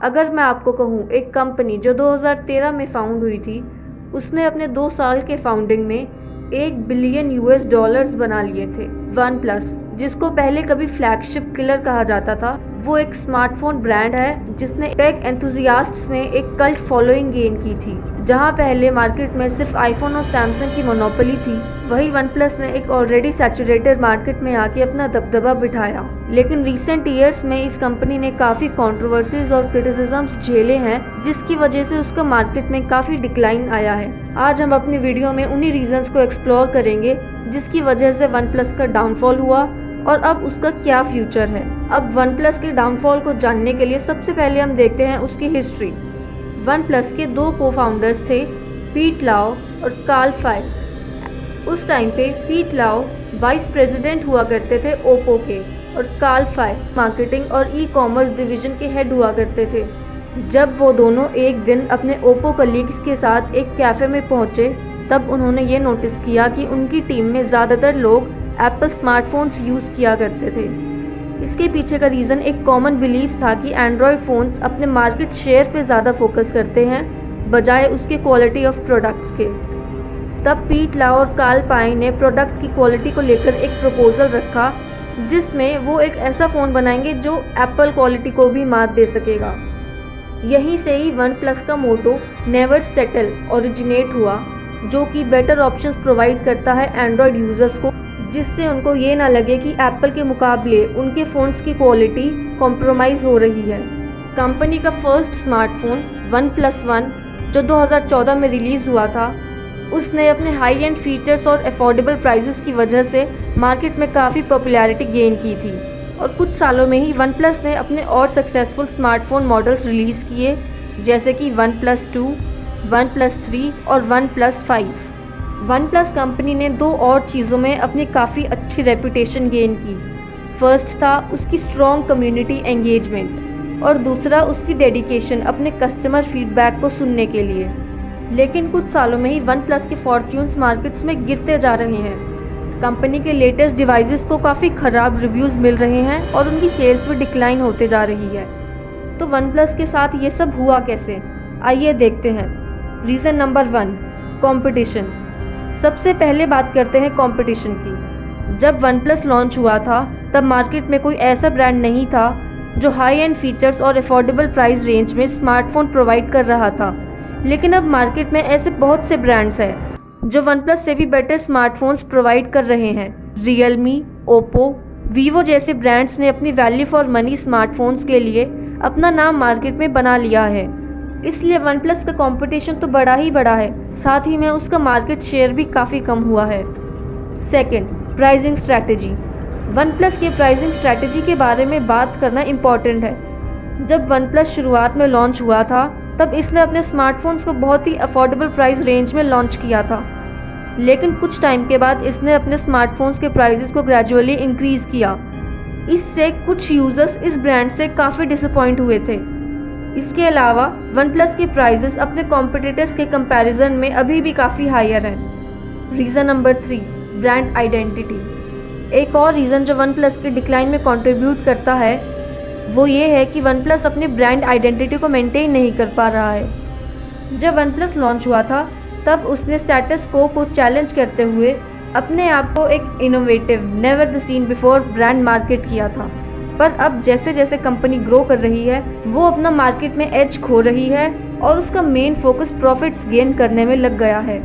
अगर मैं आपको कहूँ, एक कंपनी जो 2013 में फाउंड हुई थी, उसने अपने 2 साल के फाउंडिंग में $1 बिलियन बना लिए थे। वन प्लस, जिसको पहले कभी फ्लैगशिप किलर कहा जाता था, वो एक स्मार्टफोन ब्रांड है जिसने टेक एंथुजियास्ट्स में एक कल्ट फॉलोइंग गेन की थी। जहां पहले मार्केट में सिर्फ आईफोन और सैमसंग की मोनोपोली थी, वही वन प्लस ने एक ऑलरेडी सैचुरेटेड मार्केट में आके अपना दबदबा बिठाया। लेकिन रिसेंट ईयर्स में इस कंपनी ने काफ़ी कंट्रोवर्सीज और क्रिटिसिज्म्स झेले हैं, जिसकी वजह से उसका मार्केट में काफ़ी डिक्लाइन आया है। आज हम अपनी वीडियो में उन्हीं रीजंस को एक्सप्लोर करेंगे जिसकी वजह से वन प्लस का डाउनफॉल हुआ और अब उसका क्या फ्यूचर है। अब वन प्लस के डाउनफॉल को जानने के लिए सबसे पहले हम देखते हैं उसकी हिस्ट्री। वन प्लस के 2 को-फाउंडर्स थे, पीट लाओ और कार्ल फाई। उस टाइम पे पीट लाओ वाइस प्रेसिडेंट हुआ करते थे ओप्पो के और कार्ल फाई मार्केटिंग और ई-कॉमर्स डिवीजन के हेड हुआ करते थे। जब वो दोनों एक दिन अपने ओप्पो कलीग्स के साथ एक कैफ़े में पहुंचे, तब उन्होंने ये नोटिस किया कि उनकी टीम में ज़्यादातर लोग एप्पल स्मार्टफोन्स यूज़ किया करते थे। इसके पीछे का रीज़न एक कॉमन बिलीफ था कि एंड्रॉयड फ़ोन्स अपने मार्केट शेयर पे ज़्यादा फोकस करते हैं बजाय उसके क्वालिटी ऑफ प्रोडक्ट्स के। तब पीट लाओ और कार्ल फाई ने प्रोडक्ट की क्वालिटी को लेकर एक प्रपोजल रखा, जिसमें वो एक ऐसा फ़ोन बनाएंगे जो एप्पल क्वालिटी को भी मात दे सकेगा। यहीं से ही वन प्लस का मोटो नेवर सेटल ओरिजिनेट हुआ, जो कि बेटर ऑप्शंस प्रोवाइड करता है एंड्रॉयड यूज़र्स को, जिससे उनको ये ना लगे कि एप्पल के मुकाबले उनके फ़ोन्स की क्वालिटी कॉम्प्रोमाइज़ हो रही है। कंपनी का first smartphone one plus one, जो 2014 में रिलीज़ हुआ था, उसने अपने हाई एंड फीचर्स और अफोर्डेबल प्राइसेस की वजह से मार्केट में काफ़ी पॉपुलैरिटी गेन की थी और कुछ सालों में ही वन प्लस ने अपने और सक्सेसफुल स्मार्टफोन मॉडल्स रिलीज़ किए, जैसे कि वन प्लस 2, वन प्लस 3 और one plus 5। One plus company ने 2 और चीज़ों में अपनी काफ़ी अच्छी रेपुटेशन गेन की। फर्स्ट था उसकी स्ट्रॉन्ग कम्युनिटी एंगेजमेंट और दूसरा उसकी डेडिकेशन अपने कस्टमर फीडबैक को सुनने के लिए। लेकिन कुछ सालों में ही वन प्लस के फॉर्च्यून्स मार्केट्स में गिरते जा रहे हैं। कंपनी के लेटेस्ट डिवाइसेस को काफ़ी ख़राब रिव्यूज़ मिल रहे हैं और उनकी सेल्स भी डिक्लाइन होते जा रही है। तो वन प्लस के साथ ये सब हुआ कैसे, आइए देखते हैं। Reason number 1, competition. सबसे पहले बात करते हैं कंपटीशन की। जब वन प्लस लॉन्च हुआ था, तब मार्केट में कोई ऐसा ब्रांड नहीं था जो हाई एंड फीचर्स और अफोर्डेबल प्राइस रेंज में स्मार्टफोन प्रोवाइड कर रहा था। लेकिन अब मार्केट में ऐसे बहुत से ब्रांड्स हैं जो वन प्लस से भी बेटर स्मार्टफोन्स प्रोवाइड कर रहे हैं। रियलमी, ओप्पो, वीवो जैसे ब्रांड्स ने अपनी वैल्यू फॉर मनी स्मार्टफोन्स के लिए अपना नाम मार्केट में बना लिया है। इसलिए वन प्लस का कंपटीशन तो बड़ा ही बड़ा है, साथ ही में उसका मार्केट शेयर भी काफ़ी कम हुआ है। Second, pricing strategy. One plus के प्राइसिंग स्ट्रैटेजी के बारे में बात करना इम्पॉर्टेंट है। जब वन प्लस शुरुआत में लॉन्च हुआ था, तब इसने अपने स्मार्टफोन्स को बहुत ही अफोर्डेबल प्राइस रेंज में लॉन्च किया था। लेकिन कुछ टाइम के बाद इसने अपने स्मार्टफोन्स के प्राइसेस को ग्रेजुअली इंक्रीज़ किया। इससे कुछ यूज़र्स इस ब्रांड से काफ़ी डिसअपॉइंट हुए थे। इसके अलावा वन प्लस के प्राइसेस अपने कॉम्पिटिटर्स के कंपैरिजन में अभी भी काफ़ी हायर हैं। Reason number 3, brand identity. एक और रीज़न जो वन प्लस के डिक्लाइन में कंट्रीब्यूट करता है, वो ये है कि वन प्लस अपनी ब्रांड आइडेंटिटी को मेंटेन नहीं कर पा रहा है। जब वन प्लस लॉन्च हुआ था, तब उसने स्टेटस को चैलेंज करते हुए अपने आप को एक innovative, never the seen before brand market किया था। पर अब जैसे जैसे कंपनी ग्रो कर रही है, वो अपना मार्केट में एज खो रही है और उसका मेन फोकस प्रॉफिट्स गेन करने में लग गया है।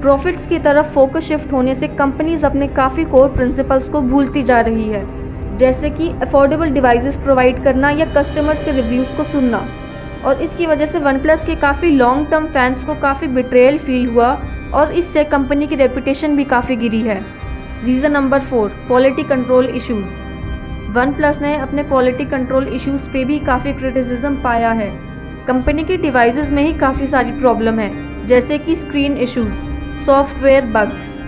प्रॉफिट्स की तरफ फोकस शिफ्ट होने से कंपनीज अपने काफ़ी कोर प्रिंसिपल्स को भूलती जा रही है, जैसे कि अफोर्डेबल डिवाइसेस प्रोवाइड करना या कस्टमर्स के रिव्यूज़ को सुनना। और इसकी वजह से वन प्लस के काफ़ी लॉन्ग टर्म फैंस को काफ़ी बिट्रेयल फील हुआ और इससे कंपनी की रेपुटेशन भी काफ़ी गिरी है। Reason number 4, quality control issues. One plus ने अपने क्वालिटी कंट्रोल इश्यूज़ पे भी काफ़ी क्रिटिसिज्म पाया है। कंपनी के डिवाइसेस में ही काफ़ी सारी प्रॉब्लम है, जैसे कि स्क्रीन इश्यूज़, सॉफ्टवेयर बग्स।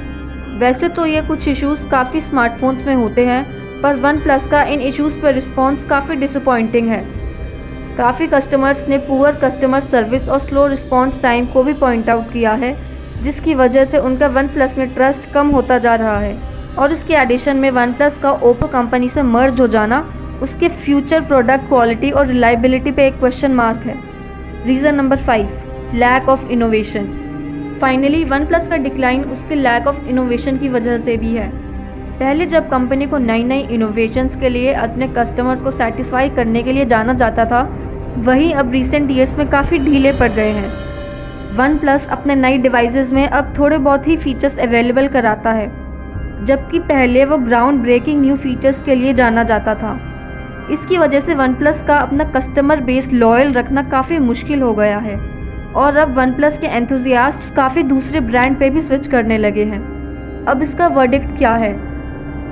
वैसे तो ये कुछ इश्यूज़ काफ़ी स्मार्टफोन्स में होते हैं, पर वन प्लस का इन इश्यूज़ पर रिस्पॉन्स काफ़ी डिसअपॉइंटिंग है। काफ़ी कस्टमर्स ने पुअर कस्टमर सर्विस और स्लो रिस्पॉन्स टाइम को भी पॉइंट आउट किया है, जिसकी वजह से उनका वन प्लस में ट्रस्ट कम होता जा रहा है। और इसके एडिशन में वन प्लस का ओप्पो कंपनी से मर्ज हो जाना उसके फ्यूचर प्रोडक्ट क्वालिटी और रिलायबिलिटी पे एक क्वेश्चन मार्क है। Reason number 5, lack of innovation. Finally OnePlus का डिक्लाइन उसके लैक ऑफ इनोवेशन की वजह से भी है। पहले जब कंपनी को नई नई इनोवेशंस के लिए अपने कस्टमर्स को सेटिस्फाई करने के लिए जाना जाता था, वहीं अब रिसेंट ईयर्स में काफ़ी ढीले पड़ गए हैं। वन प्लस अपने नई डिवाइसेस में अब थोड़े बहुत ही फीचर्स अवेलेबल कराता है, जबकि पहले वो ग्राउंड ब्रेकिंग न्यू फीचर्स के लिए जाना जाता था। इसकी वजह से वन प्लस का अपना कस्टमर बेस लॉयल रखना काफ़ी मुश्किल हो गया है और अब वन प्लस के एंथुजियास्ट्स काफ़ी दूसरे ब्रांड पे भी स्विच करने लगे हैं। अब इसका वर्डिक्ट क्या है?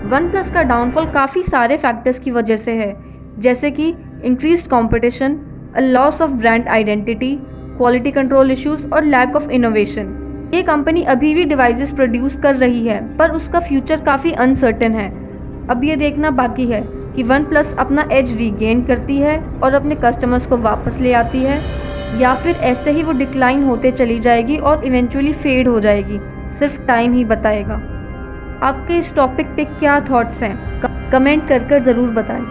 वन प्लस का डाउनफॉल काफ़ी सारे फैक्टर्स की वजह से है, जैसे कि increased competition, a loss of brand identity, quality control issues और लैक ऑफ इनोवेशन। ये कंपनी अभी भी डिवाइसेस प्रोड्यूस कर रही है, पर उसका फ्यूचर काफ़ी अनसर्टेन है। अब ये देखना बाकी है कि वन प्लस अपना एज रीगेन करती है और अपने कस्टमर्स को वापस ले आती है, या फिर ऐसे ही वो डिक्लाइन होते चली जाएगी और इवेंचुअली फेड हो जाएगी। सिर्फ टाइम ही बताएगा। आपके इस टॉपिक पे क्या थॉट्स हैं? कमेंट कर ज़रूर बताएं।